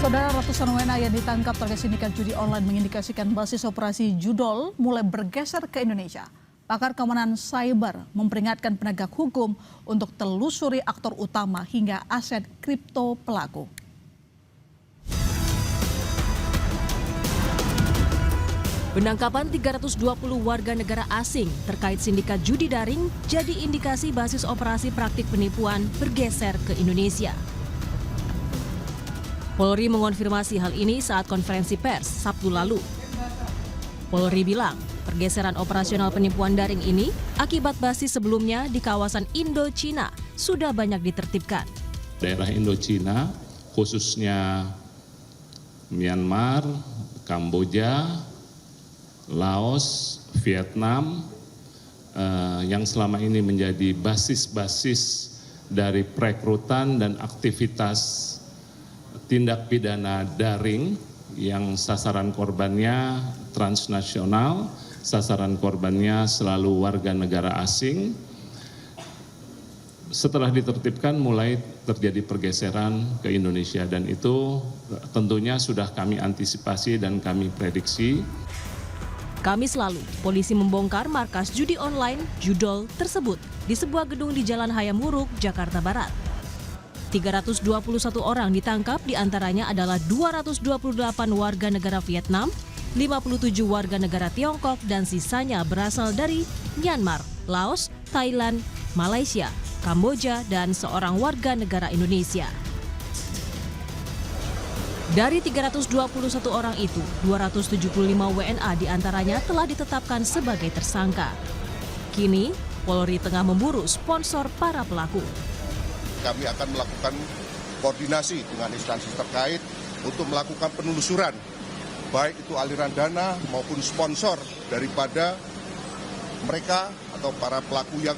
Saudara, ratusan WNA yang ditangkap terkait sindikat judi online mengindikasikan basis operasi judol mulai bergeser ke Indonesia. Pakar keamanan cyber memperingatkan penegak hukum untuk telusuri aktor utama hingga aset kripto pelaku. Penangkapan 320 warga negara asing terkait sindikat judi daring jadi indikasi basis operasi praktik penipuan bergeser ke Indonesia. Polri mengonfirmasi hal ini saat konferensi pers Sabtu lalu. Polri bilang, pergeseran operasional penipuan daring ini akibat basis sebelumnya di kawasan Indo-Cina sudah banyak ditertibkan. Daerah Indo-Cina, khususnya Myanmar, Kamboja, Laos, Vietnam, yang selama ini menjadi basis-basis dari perekrutan dan aktivitas tindak pidana daring yang sasaran korbannya transnasional, sasaran korbannya selalu warga negara asing. Setelah ditertibkan mulai terjadi pergeseran ke Indonesia dan itu tentunya sudah kami antisipasi dan kami prediksi. Kamis lalu, polisi membongkar markas judi online Judol tersebut di sebuah gedung di Jalan Hayam Wuruk, Jakarta Barat. 321 orang ditangkap, diantaranya adalah 228 warga negara Vietnam, 57 warga negara Tiongkok, dan sisanya berasal dari Myanmar, Laos, Thailand, Malaysia, Kamboja, dan seorang warga negara Indonesia. Dari 321 orang itu, 275 WNA diantaranya telah ditetapkan sebagai tersangka. Kini, Polri tengah memburu sponsor para pelaku. Kami akan melakukan koordinasi dengan instansi terkait untuk melakukan penelusuran, baik itu aliran dana maupun sponsor daripada mereka atau para pelaku yang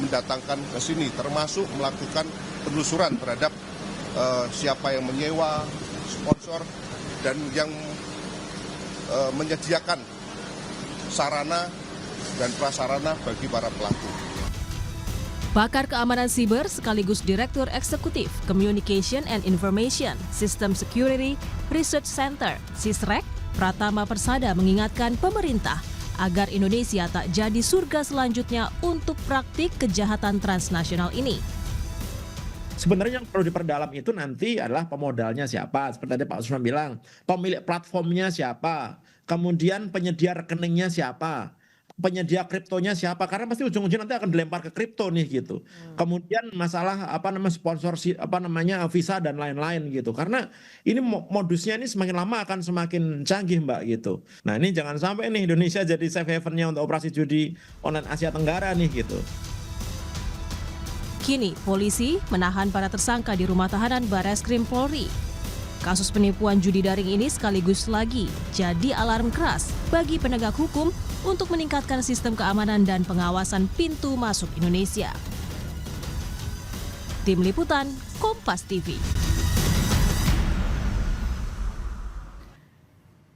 mendatangkan ke sini, termasuk melakukan penelusuran terhadap siapa yang menyewa, sponsor, dan yang menyediakan sarana dan prasarana bagi para pelaku. Pakar keamanan siber sekaligus Direktur Eksekutif Communication and Information System Security Research Center, SISREC, Pratama Persada mengingatkan pemerintah agar Indonesia tak jadi surga selanjutnya untuk praktik kejahatan transnasional ini. Sebenarnya yang perlu diperdalam itu nanti adalah pemodalnya siapa, seperti tadi Pak Usman bilang, pemilik platformnya siapa, kemudian penyedia rekeningnya siapa, penyedia kriptonya siapa, karena pasti ujung-ujungnya nanti akan dilempar ke kripto nih gitu. Kemudian masalah sponsor visa dan lain-lain gitu. Karena ini modusnya ini semakin lama akan semakin canggih Mbak gitu. Nah, ini jangan sampai nih Indonesia jadi safe haven-nya untuk operasi judi online Asia Tenggara nih gitu. Kini, polisi menahan para tersangka di rumah tahanan Barreskrim Polri. Kasus penipuan judi daring ini sekaligus lagi jadi alarm keras bagi penegak hukum untuk meningkatkan sistem keamanan dan pengawasan pintu masuk Indonesia. Tim Liputan, Kompas TV.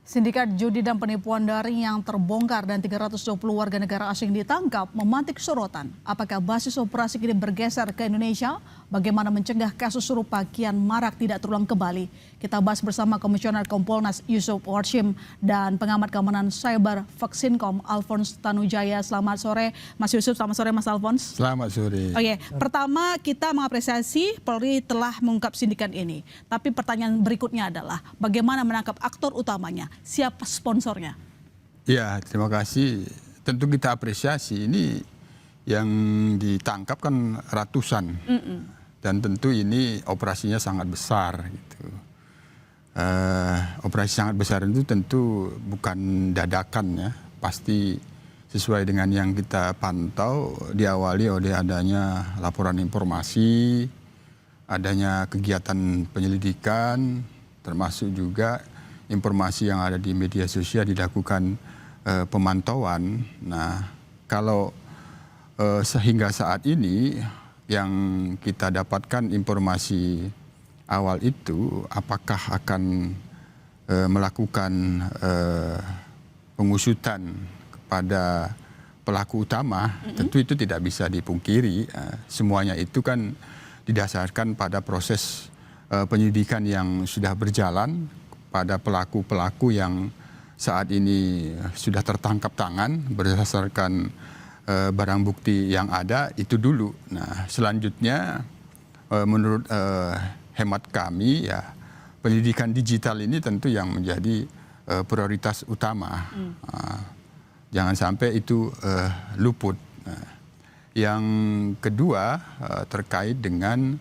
Sindikat judi dan penipuan daring yang terbongkar dan 320 warga negara asing ditangkap memantik sorotan. Apakah basis operasi kini bergeser ke Indonesia? Bagaimana mencegah kasus serupa kian marak tidak terulang kembali? Kita bahas bersama Komisioner Kompolnas Yusuf Warshim dan pengamat keamanan cyber Vaksinkom Alphonse Tanujaya. Selamat sore Mas Yusuf, selamat sore Mas Alphonse. Selamat sore. Oke, pertama kita mengapresiasi Polri telah mengungkap sindikat ini. Tapi pertanyaan berikutnya adalah bagaimana menangkap aktor utamanya? Siapa sponsornya? Ya, terima kasih. Tentu kita apresiasi ini yang ditangkap kan ratusan. Dan tentu ini operasinya sangat besar gitu. Operasi sangat besar itu tentu bukan dadakan ya. Pasti sesuai dengan yang kita pantau diawali oleh adanya laporan informasi, adanya kegiatan penyelidikan, termasuk juga informasi yang ada di media sosial dilakukan pemantauan. Nah, kalau sehingga saat ini yang kita dapatkan informasi awal itu apakah akan melakukan pengusutan kepada pelaku utama, tentu itu tidak bisa dipungkiri. Semuanya itu kan didasarkan pada proses penyidikan yang sudah berjalan pada pelaku-pelaku yang saat ini sudah tertangkap tangan berdasarkan barang bukti yang ada itu dulu. Nah, selanjutnya menurut hemat kami ya pendidikan digital ini tentu yang menjadi prioritas utama. Jangan sampai itu luput. Yang kedua terkait dengan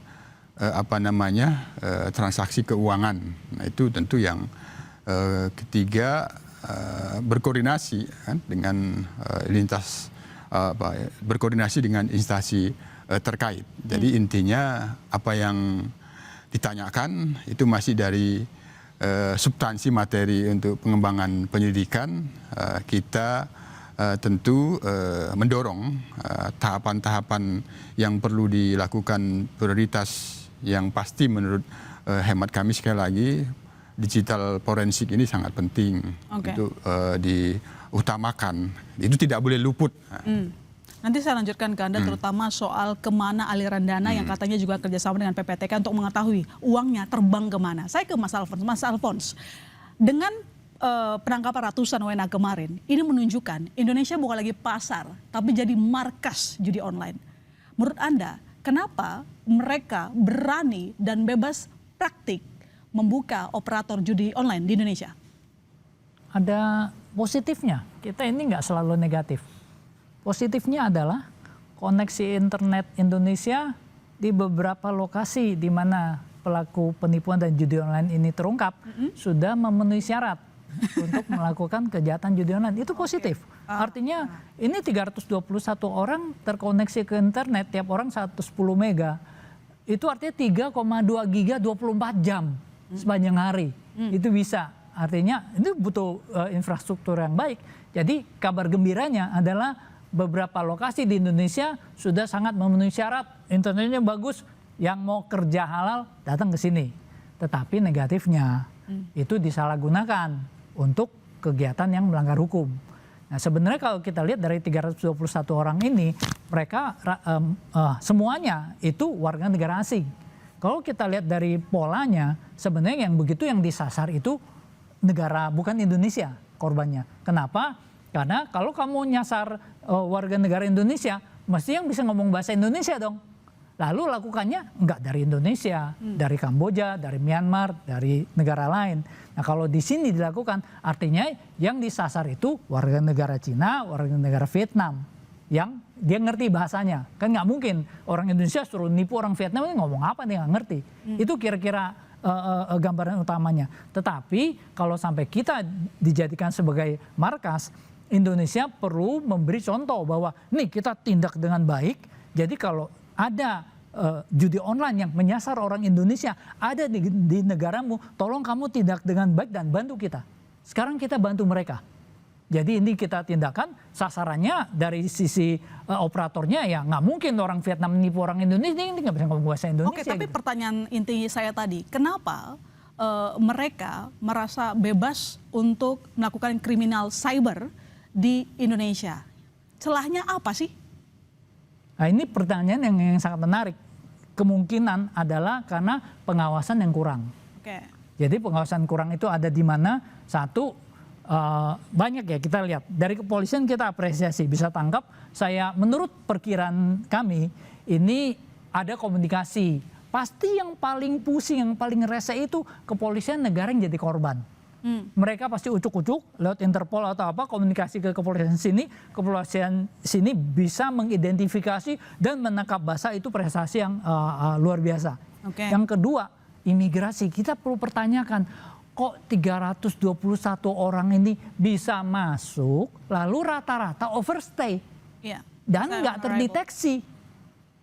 transaksi keuangan. Nah, itu tentu yang ketiga berkoordinasi kan, dengan berkoordinasi dengan instansi terkait. Jadi intinya apa yang ditanyakan itu masih dari substansi materi untuk pengembangan penyidikan. Kita tentu mendorong tahapan-tahapan yang perlu dilakukan prioritas yang pasti menurut hemat kami sekali lagi digital forensik ini sangat penting untuk diutamakan. Itu tidak boleh luput. Nanti saya lanjutkan ke Anda terutama soal kemana aliran dana yang katanya juga kerjasama dengan PPTK untuk mengetahui uangnya terbang kemana. Saya ke Mas Alfons. Mas Alfons, dengan penangkapan ratusan WNA kemarin, ini menunjukkan Indonesia bukan lagi pasar, tapi jadi markas judi online. Menurut Anda, kenapa mereka berani dan bebas praktik membuka operator judi online di Indonesia? Ada positifnya, kita ini nggak selalu negatif. Positifnya adalah koneksi internet Indonesia di beberapa lokasi di mana pelaku penipuan dan judi online ini terungkap sudah memenuhi syarat untuk melakukan kejahatan judi online. Itu positif. Artinya ini 321 orang terkoneksi ke internet, tiap orang 110 mega. Itu artinya 3,2 giga 24 jam sepanjang hari. Itu bisa. Artinya itu butuh infrastruktur yang baik. Jadi kabar gembiranya adalah beberapa lokasi di Indonesia sudah sangat memenuhi syarat, internetnya bagus, yang mau kerja halal datang ke sini. Tetapi negatifnya itu disalahgunakan untuk kegiatan yang melanggar hukum. Nah, sebenarnya kalau kita lihat dari 321 orang ini, mereka semuanya itu warga negara asing. Kalau kita lihat dari polanya, sebenarnya yang begitu yang disasar itu negara bukan Indonesia korbannya. Kenapa? Karena kalau kamu nyasar warga negara Indonesia, mesti yang bisa ngomong bahasa Indonesia dong. Lalu lakukannya enggak dari Indonesia, dari Kamboja, dari Myanmar, dari negara lain. Nah kalau di sini dilakukan, artinya yang disasar itu warga negara Cina, warga negara Vietnam. Yang dia ngerti bahasanya. Kan nggak mungkin orang Indonesia suruh nipu orang Vietnam, ini ngomong apa dia nggak ngerti. Itu kira-kira gambaran utamanya. Tetapi kalau sampai kita dijadikan sebagai markas, Indonesia perlu memberi contoh bahwa nih kita tindak dengan baik. Jadi kalau ada judi online yang menyasar orang Indonesia ada di negaramu, tolong kamu tindak dengan baik dan bantu kita. Sekarang kita bantu mereka. Jadi ini kita tindakan sasarannya dari sisi operatornya ya nggak mungkin orang Vietnam menipu orang Indonesia, ini nggak bisa ngomong bahasa Indonesia. Oke, tapi gitu. pertanyaan inti saya tadi, kenapa mereka merasa bebas untuk melakukan kriminal cyber di Indonesia? Celahnya apa sih? Nah ini pertanyaan yang sangat menarik. Kemungkinan adalah karena pengawasan yang kurang. Oke. Jadi pengawasan kurang itu ada di mana? Satu, banyak ya kita lihat. Dari kepolisian kita apresiasi, bisa tangkap. Menurut perkiraan kami, ini ada komunikasi. Pasti yang paling pusing, yang paling rese itu kepolisian negara yang jadi korban. Mereka pasti ucuk-ucuk lewat Interpol atau apa, komunikasi ke kepolisian sini bisa mengidentifikasi dan menangkap basah, itu prestasi yang luar biasa. Okay. Yang kedua, imigrasi. Kita perlu pertanyakan, kok 321 orang ini bisa masuk lalu rata-rata overstay dan nggak terdeteksi.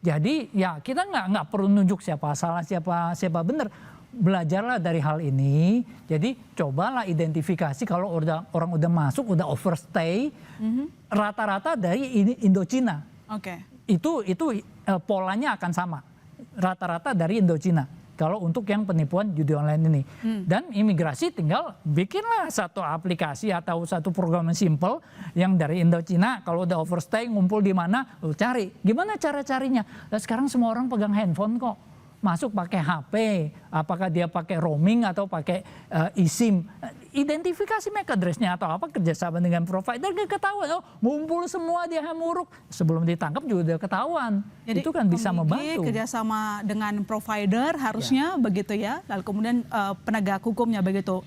Jadi ya kita nggak perlu nunjuk siapa salah siapa benar. Belajarlah dari hal ini. Jadi cobalah identifikasi kalau orang udah masuk, udah overstay, rata-rata dari Indochina. Oke. Itu polanya akan sama. Rata-rata dari Indochina. Kalau untuk yang penipuan judi online ini. Dan imigrasi tinggal bikinlah satu aplikasi atau satu program yang simple yang dari Indochina. Kalau udah overstay ngumpul di mana, lu cari. Gimana cara carinya? Nah, sekarang semua orang pegang handphone kok. masuk pakai HP, apakah dia pakai roaming atau pakai eSIM. Identifikasi MAC address-nya atau apa, kerjasama dengan provider, ketahuan. Oh, ngumpul semua di Hamuruk, sebelum ditangkap juga udah ketahuan. Jadi itu kan bisa membantu. Kerjasama dengan provider harusnya begitu ya. Lalu kemudian penegak hukumnya begitu.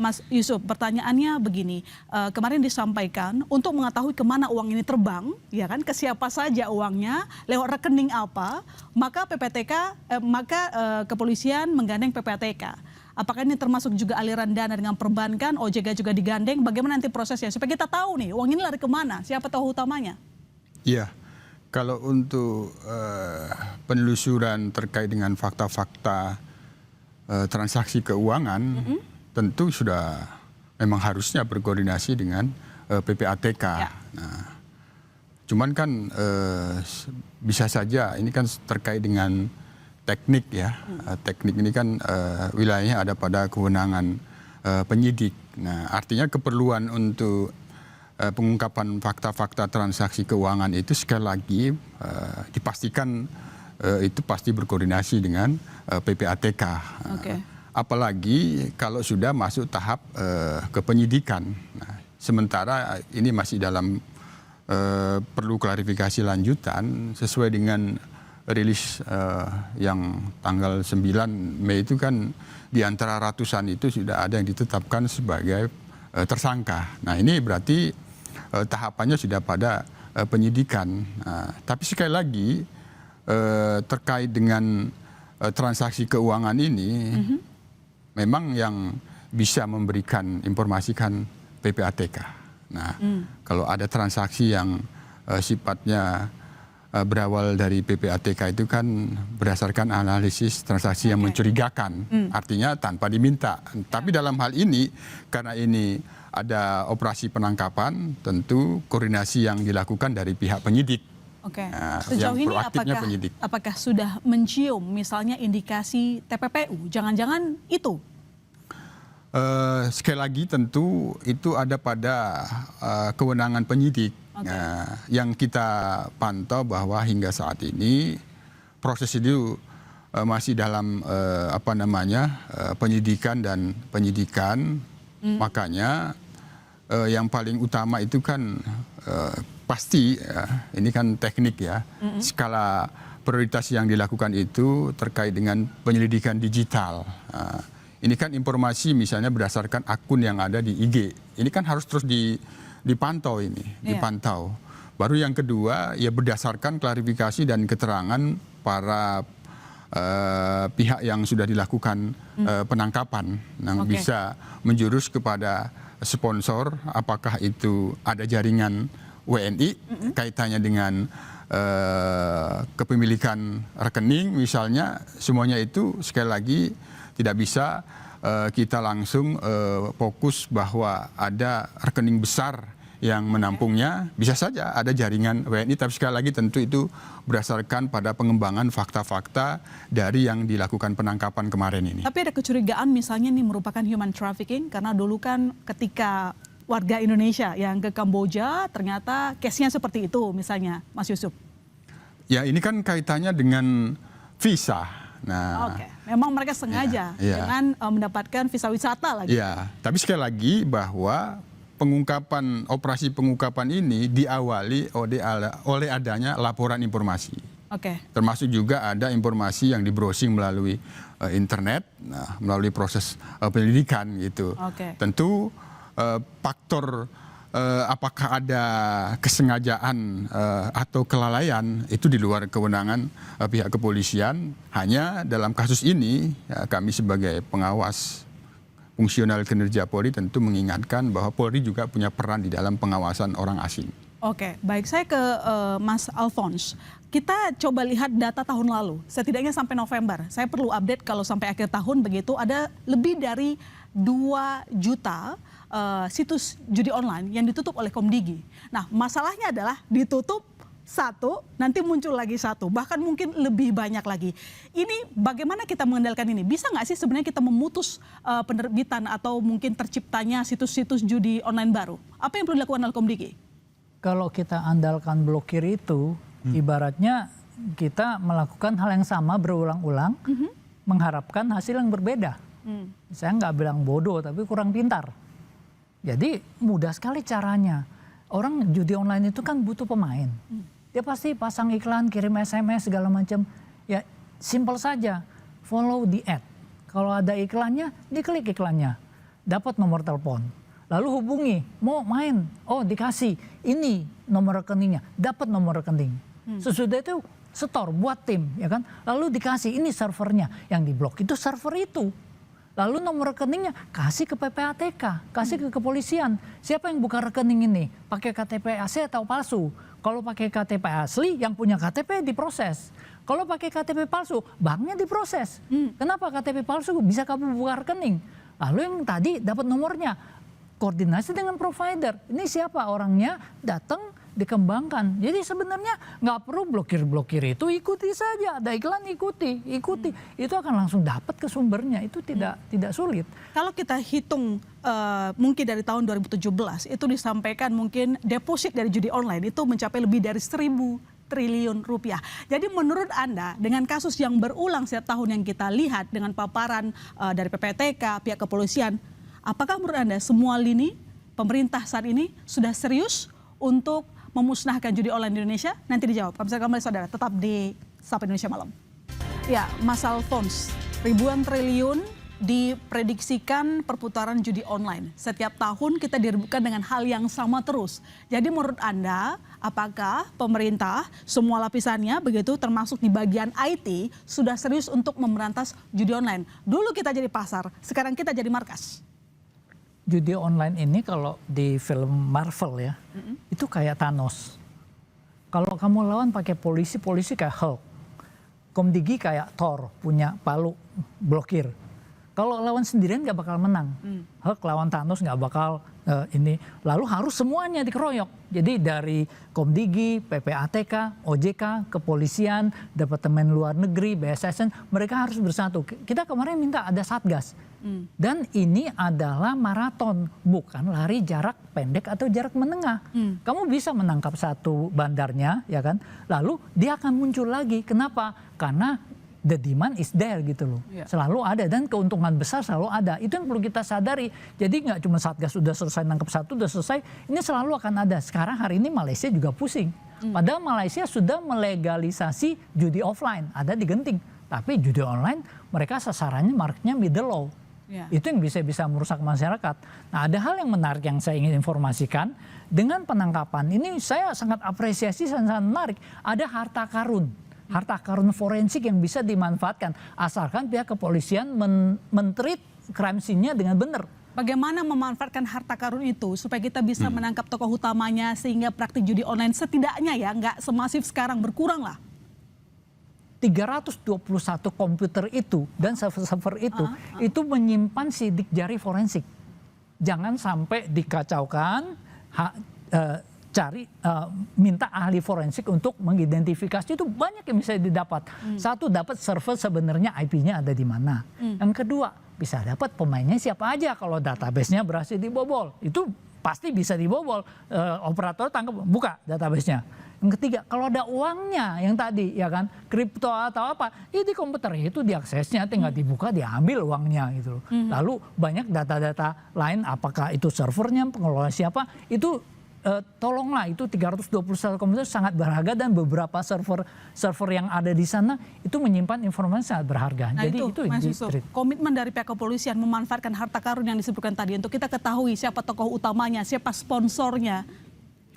Mas Yusuf, pertanyaannya begini. Kemarin disampaikan untuk mengetahui kemana uang ini terbang, ya kan, ke siapa saja uangnya, lewat rekening apa, maka kepolisian menggandeng PPATK. Apakah ini termasuk juga aliran dana dengan perbankan, OJK juga digandeng, bagaimana nanti prosesnya? Supaya kita tahu nih, uang ini lari kemana, siapa tahu utamanya? Iya, kalau untuk penelusuran terkait dengan fakta-fakta transaksi keuangan, tentu sudah memang harusnya berkoordinasi dengan PPATK. Ya. Nah, cuman kan bisa saja ini kan terkait dengan teknik ya. Teknik ini kan wilayahnya ada pada kewenangan penyidik. Nah, artinya keperluan untuk pengungkapan fakta-fakta transaksi keuangan itu sekali lagi dipastikan itu pasti berkoordinasi dengan PPATK. Oke. Apalagi kalau sudah masuk tahap ke penyidikan. Nah, sementara ini masih dalam perlu klarifikasi lanjutan sesuai dengan rilis yang tanggal 9 Mei itu kan di antara ratusan itu sudah ada yang ditetapkan sebagai tersangka. Nah, ini berarti tahapannya sudah pada penyidikan. Nah, tapi sekali lagi terkait dengan transaksi keuangan ini memang yang bisa memberikan informasi kan PPATK. Nah, kalau ada transaksi yang sifatnya berawal dari PPATK itu kan berdasarkan analisis transaksi yang mencurigakan, artinya tanpa diminta. Tapi dalam hal ini, karena ini ada operasi penangkapan, tentu koordinasi yang dilakukan dari pihak penyidik. Oke. Nah, Sejauh yang ini proaktifnya penyidik. apakah sudah mencium misalnya indikasi TPPU? Jangan-jangan itu? Sekali lagi tentu itu ada pada kewenangan penyidik. Yang kita pantau bahwa hingga saat ini proses itu masih dalam penyidikan dan penyidikan. Makanya yang paling utama itu kan pasti ini kan teknik ya, skala prioritas yang dilakukan itu terkait dengan penyelidikan digital. Ini kan informasi misalnya berdasarkan akun yang ada di IG. Ini kan harus terus dipantau ini, dipantau. Baru yang kedua ya berdasarkan klarifikasi dan keterangan para pihak yang sudah dilakukan penangkapan yang bisa menjurus kepada sponsor, apakah itu ada jaringan WNI kaitannya dengan kepemilikan rekening misalnya, semuanya itu sekali lagi tidak bisa kita langsung fokus bahwa ada rekening besar yang menampungnya. Bisa saja ada jaringan WNI, tapi sekali lagi tentu itu berdasarkan pada pengembangan fakta-fakta dari yang dilakukan penangkapan kemarin ini. Tapi ada kecurigaan misalnya ini merupakan human trafficking, karena dulu kan ketika warga Indonesia yang ke Kamboja ternyata case-nya seperti itu misalnya, Mas Yusuf. Ya, ini kan kaitannya dengan visa. Nah, memang mereka sengaja dengan mendapatkan visa wisata lagi. Ya, tapi sekali lagi bahwa operasi pengungkapan ini diawali oleh adanya laporan informasi. Termasuk juga ada informasi yang di-browsing melalui internet, melalui proses penyelidikan gitu. Tentu faktor apakah ada kesengajaan atau kelalaian itu di luar kewenangan pihak kepolisian. Hanya dalam kasus ini kami sebagai pengawas fungsional kinerja Polri tentu mengingatkan bahwa Polri juga punya peran di dalam pengawasan orang asing. Oke, baik, saya ke Mas Alphonse. Kita coba lihat data tahun lalu, setidaknya sampai November. Saya perlu update kalau sampai akhir tahun begitu ada lebih dari 2 juta situs judi online yang ditutup oleh Komdigi. Nah, masalahnya adalah ditutup 1, nanti muncul lagi 1, bahkan mungkin lebih banyak lagi. Ini bagaimana kita mengendalikan ini? Bisa nggak sih sebenarnya kita memutus penerbitan atau mungkin terciptanya situs-situs judi online baru? Apa yang perlu dilakukan oleh Komdigi? Kalau kita andalkan blokir itu, ibaratnya kita melakukan hal yang sama berulang-ulang, mengharapkan hasil yang berbeda. Saya nggak bilang bodoh, tapi kurang pintar. Jadi mudah sekali caranya. Orang judi online itu kan butuh pemain. Dia pasti pasang iklan, kirim SMS segala macam. Ya simple saja, follow the ad. Kalau ada iklannya, diklik iklannya, dapat nomor telepon. Lalu hubungi, mau main, oh dikasih, ini nomor rekeningnya, dapat nomor rekening. Sesudah itu setor buat tim, ya kan? Lalu dikasih ini servernya, yang diblok itu server itu. Lalu nomor rekeningnya kasih ke PPATK, kasih ke kepolisian. Siapa yang buka rekening ini? Pakai KTP asli atau palsu? Kalau pakai KTP asli, yang punya KTP diproses. Kalau pakai KTP palsu, banknya diproses. Kenapa KTP palsu bisa kamu buka rekening? Lalu yang tadi dapat nomornya, koordinasi dengan provider. Ini siapa orangnya? Datang, dikembangkan. Jadi sebenarnya nggak perlu blokir-blokir itu, ikuti saja. Ada iklan ikuti. Itu akan langsung dapat ke sumbernya. Itu tidak sulit. Kalau kita hitung mungkin dari tahun 2017 itu disampaikan mungkin deposit dari judi online itu mencapai lebih dari 1.000 triliun rupiah. Jadi menurut Anda dengan kasus yang berulang setiap tahun yang kita lihat dengan paparan dari PPATK, pihak kepolisian, apakah menurut Anda semua lini pemerintah saat ini sudah serius untuk memusnahkan judi online di Indonesia? Nanti dijawab. Kami kembali saudara, tetap di Sapa Indonesia Malam. Ya, Mas Alphonse, ribuan triliun diprediksikan perputaran judi online. Setiap tahun kita diributkan dengan hal yang sama terus. Jadi menurut Anda, apakah pemerintah semua lapisannya begitu termasuk di bagian IT sudah serius untuk memberantas judi online? Dulu kita jadi pasar, sekarang kita jadi markas. Judi online ini kalau di film Marvel ya, itu kayak Thanos. Kalau kamu lawan pakai polisi kayak Hulk. Komdigi kayak Thor, punya palu, blokir. Kalau lawan sendirian nggak bakal menang. Hulk lawan Thanos nggak bakal ini. Lalu harus semuanya dikeroyok. Jadi dari Komdigi, PPATK, OJK, kepolisian, Departemen Luar Negeri, BSSN, mereka harus bersatu. Kita kemarin minta ada satgas. Dan ini adalah maraton, bukan lari jarak pendek atau jarak menengah. Kamu bisa menangkap satu bandarnya, ya kan? Lalu dia akan muncul lagi. Kenapa? Karena the demand is there gitu loh. Selalu ada dan keuntungan besar selalu ada. Itu yang perlu kita sadari. Jadi nggak cuma satgas sudah selesai nangkap satu, udah selesai. Ini selalu akan ada. Sekarang hari ini Malaysia juga pusing. Padahal Malaysia sudah melegalisasi judi offline, ada di Genting. Tapi judi online mereka sasarannya marketnya middle low. Itu yang bisa merusak masyarakat. Nah, ada hal yang menarik yang saya ingin informasikan. Dengan penangkapan ini saya sangat apresiasi, sangat menarik. Ada harta karun forensik yang bisa dimanfaatkan. Asalkan pihak kepolisian men-treat crime scene-nya dengan benar. Bagaimana memanfaatkan harta karun itu supaya kita bisa menangkap tokoh utamanya sehingga praktik judi online setidaknya ya nggak semasif sekarang, berkurang lah. 321 komputer itu dan server itu menyimpan sidik jari forensik. Jangan sampai dikacaukan, minta ahli forensik untuk mengidentifikasi, itu banyak yang bisa didapat. Satu, dapat server sebenarnya IP-nya ada di mana. Yang kedua, bisa dapat pemainnya siapa aja kalau database-nya berhasil dibobol. Itu pasti bisa dibobol. Operator tangkap, buka database-nya. Yang ketiga, kalau ada uangnya yang tadi ya kan, kripto atau apa, di komputer itu diaksesnya, tinggal dibuka, diambil uangnya gitu. Lalu banyak data-data lain, apakah itu servernya, pengelola siapa, itu tolonglah, itu 321 komputer sangat berharga dan beberapa server yang ada di sana itu menyimpan informasi sangat berharga. Nah, jadi itu Mas Yusuf, komitmen dari pihak kepolisian memanfaatkan harta karun yang disebutkan tadi untuk kita ketahui siapa tokoh utamanya, siapa sponsornya.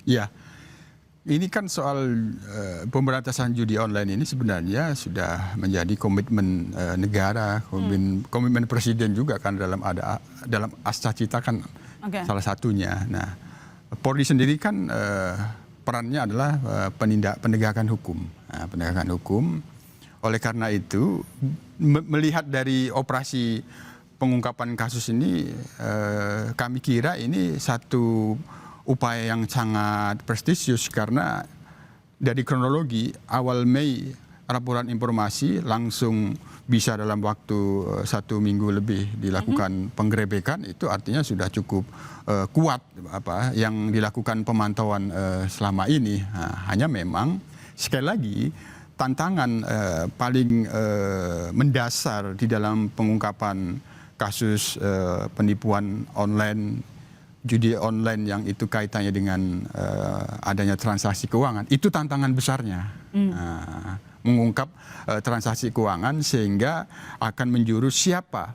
Ya. Ini kan soal pemberantasan judi online ini sebenarnya sudah menjadi komitmen negara, komitmen presiden juga kan dalam Astra Cita kan salah satunya. Nah, Polri sendiri kan perannya adalah penegakan hukum. Nah, penegakan hukum. Oleh karena itu melihat dari operasi pengungkapan kasus ini, kami kira ini satu upaya yang sangat prestisius karena dari kronologi awal Mei laporan informasi langsung bisa dalam waktu 1 minggu lebih dilakukan penggerebekan, itu artinya sudah cukup kuat apa yang dilakukan pemantauan selama ini. Nah, hanya memang sekali lagi tantangan paling mendasar di dalam pengungkapan kasus penipuan online, judi online yang itu kaitannya dengan adanya transaksi keuangan, itu tantangan besarnya. Mengungkap transaksi keuangan sehingga akan menjurus siapa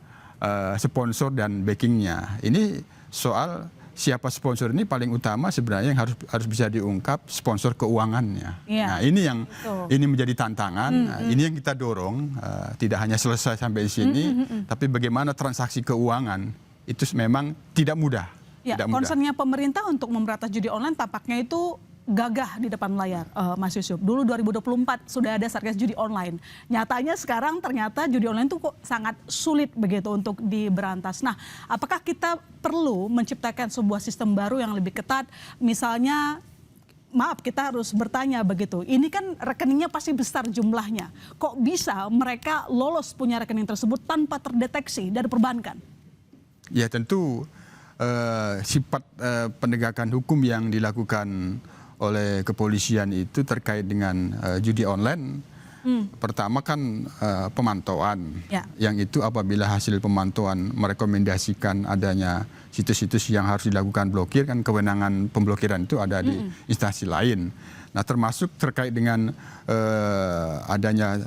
sponsor dan backingnya. Ini soal siapa sponsor ini paling utama sebenarnya yang harus bisa diungkap sponsor keuangannya. Nah, ini yang ini menjadi tantangan. Ini yang kita dorong, tidak hanya selesai sampai di sini, tapi bagaimana transaksi keuangan itu memang tidak mudah. Ya, concernnya pemerintah untuk memberantas judi online tampaknya itu gagah di depan layar, Mas Yusuf. Dulu 2024 sudah ada Satgas Judi Online. Nyatanya sekarang ternyata judi online itu kok sangat sulit begitu untuk diberantas. Nah, apakah kita perlu menciptakan sebuah sistem baru yang lebih ketat? Misalnya, maaf kita harus bertanya begitu, ini kan rekeningnya pasti besar jumlahnya. Kok bisa mereka lolos punya rekening tersebut tanpa terdeteksi dari perbankan? Ya tentu sifat penegakan hukum yang dilakukan oleh kepolisian itu terkait dengan judi online. Pertama kan pemantauan, yang itu apabila hasil pemantauan merekomendasikan adanya situs-situs yang harus dilakukan blokir, kan kewenangan pemblokiran itu ada di instansi lain. Nah, termasuk terkait dengan adanya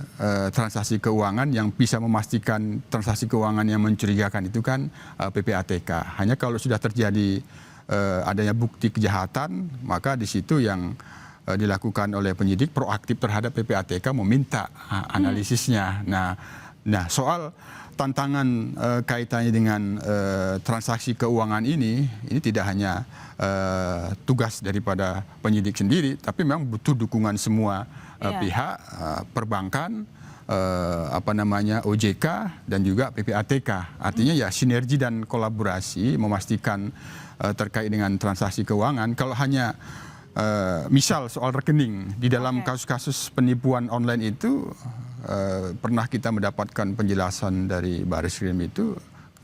transaksi keuangan yang bisa memastikan transaksi keuangan yang mencurigakan itu kan PPATK. Hanya kalau sudah terjadi adanya bukti kejahatan, maka di situ yang dilakukan oleh penyidik proaktif terhadap PPATK meminta analisisnya. Nah, soal tantangan kaitannya dengan transaksi keuangan ini tidak hanya tugas daripada penyidik sendiri, tapi memang butuh dukungan semua pihak, perbankan, OJK dan juga PPATK. Artinya ya sinergi dan kolaborasi memastikan terkait dengan transaksi keuangan. Kalau hanya misal soal rekening di dalam kasus-kasus penipuan online itu pernah kita mendapatkan penjelasan dari Barisrem itu,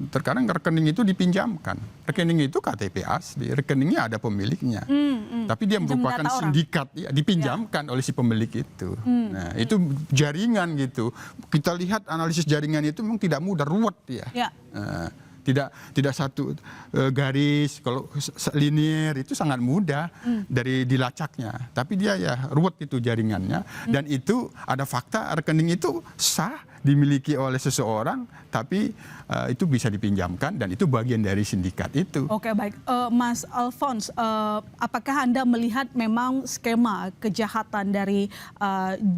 terkadang rekening itu dipinjamkan. Rekening itu KTP asli, rekeningnya ada pemiliknya. Tapi dia merupakan sindikat, ya, dipinjamkan oleh si pemilik itu. Nah, itu jaringan gitu. Kita lihat analisis jaringan itu memang tidak mudah, ruwet ya. Tidak satu garis, kalau linier itu sangat mudah dari dilacaknya. Tapi dia ya ruwet itu jaringannya. Dan itu ada fakta rekening itu sah dimiliki oleh seseorang, tapi itu bisa dipinjamkan dan itu bagian dari sindikat itu. Oke, baik. Mas Alphonse, apakah Anda melihat memang skema kejahatan dari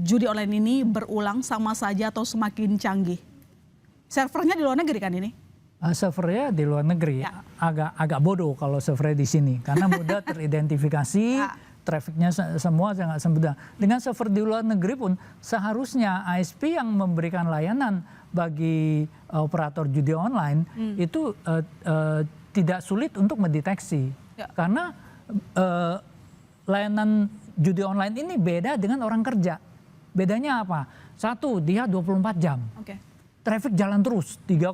judi online ini berulang sama saja atau semakin canggih? Servernya di luar negeri kan ini? Servernya di luar negeri, agak bodoh kalau servernya di sini karena mudah teridentifikasi, trafficnya semua sangat mudah. Dengan server di luar negeri pun seharusnya ISP yang memberikan layanan bagi operator judi online itu tidak sulit untuk mendeteksi, karena layanan judi online ini beda dengan orang kerja. Bedanya apa? Satu, dia 24 jam. Traffic jalan terus 3,2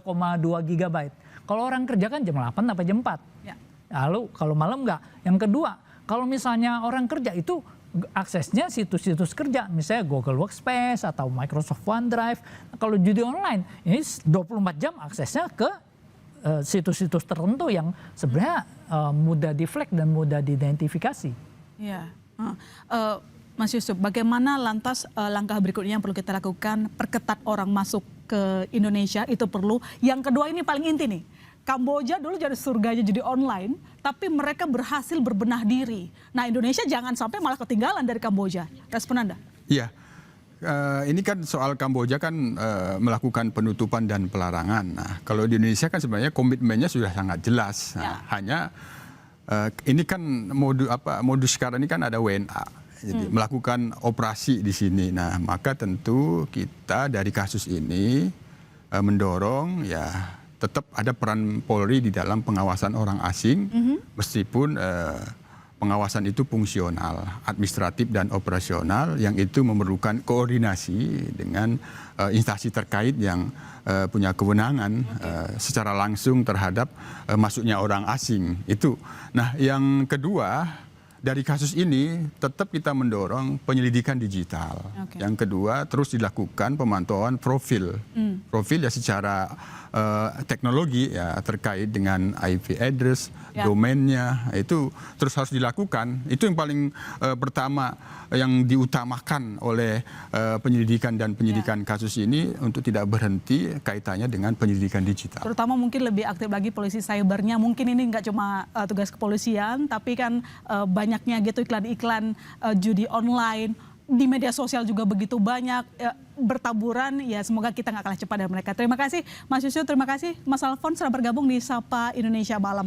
GB. Kalau orang kerja kan jam 8 sampai jam 4. Lalu kalau malam enggak. Yang kedua, kalau misalnya orang kerja itu aksesnya situs-situs kerja, misalnya Google Workspace atau Microsoft OneDrive. Kalau judi online ini 24 jam aksesnya ke situs-situs tertentu yang sebenarnya mudah di-flag dan mudah diidentifikasi. Mas Yusuf, bagaimana lantas langkah berikutnya yang perlu kita lakukan? Perketat orang masuk ke Indonesia itu perlu. Yang kedua ini paling inti nih. Kamboja dulu jadi surganya judi online, tapi mereka berhasil berbenah diri. Nah, Indonesia jangan sampai malah ketinggalan dari Kamboja. Respon Anda? Iya, ini kan soal Kamboja kan melakukan penutupan dan pelarangan. Nah, kalau di Indonesia kan sebenarnya komitmennya sudah sangat jelas. Nah, hanya ini kan modus sekarang ini kan ada WNA. Jadi melakukan operasi di sini. Nah, maka tentu kita dari kasus ini mendorong ya tetap ada peran Polri di dalam pengawasan orang asing, meskipun pengawasan itu fungsional, administratif dan operasional, yang itu memerlukan koordinasi dengan instansi terkait yang punya kewenangan secara langsung terhadap masuknya orang asing itu. Nah, yang kedua, dari kasus ini tetap kita mendorong penyelidikan digital. Oke. Yang kedua, terus dilakukan pemantauan profil. Profil ya secara teknologi ya terkait dengan IP address, Ya. domainnya, itu terus harus dilakukan. Itu yang paling pertama yang diutamakan oleh penyelidikan dan penyidikan kasus ini untuk tidak berhenti kaitannya dengan penyelidikan digital. Terutama mungkin lebih aktif lagi polisi cybernya. Mungkin ini nggak cuma tugas kepolisian, tapi kan banyaknya gitu iklan-iklan judi online di media sosial juga begitu banyak bertaburan. Ya semoga kita nggak kalah cepat dari mereka. Terima kasih Mas Yusuf, terima kasih Mas Alfons sudah bergabung di Sapa Indonesia Malam.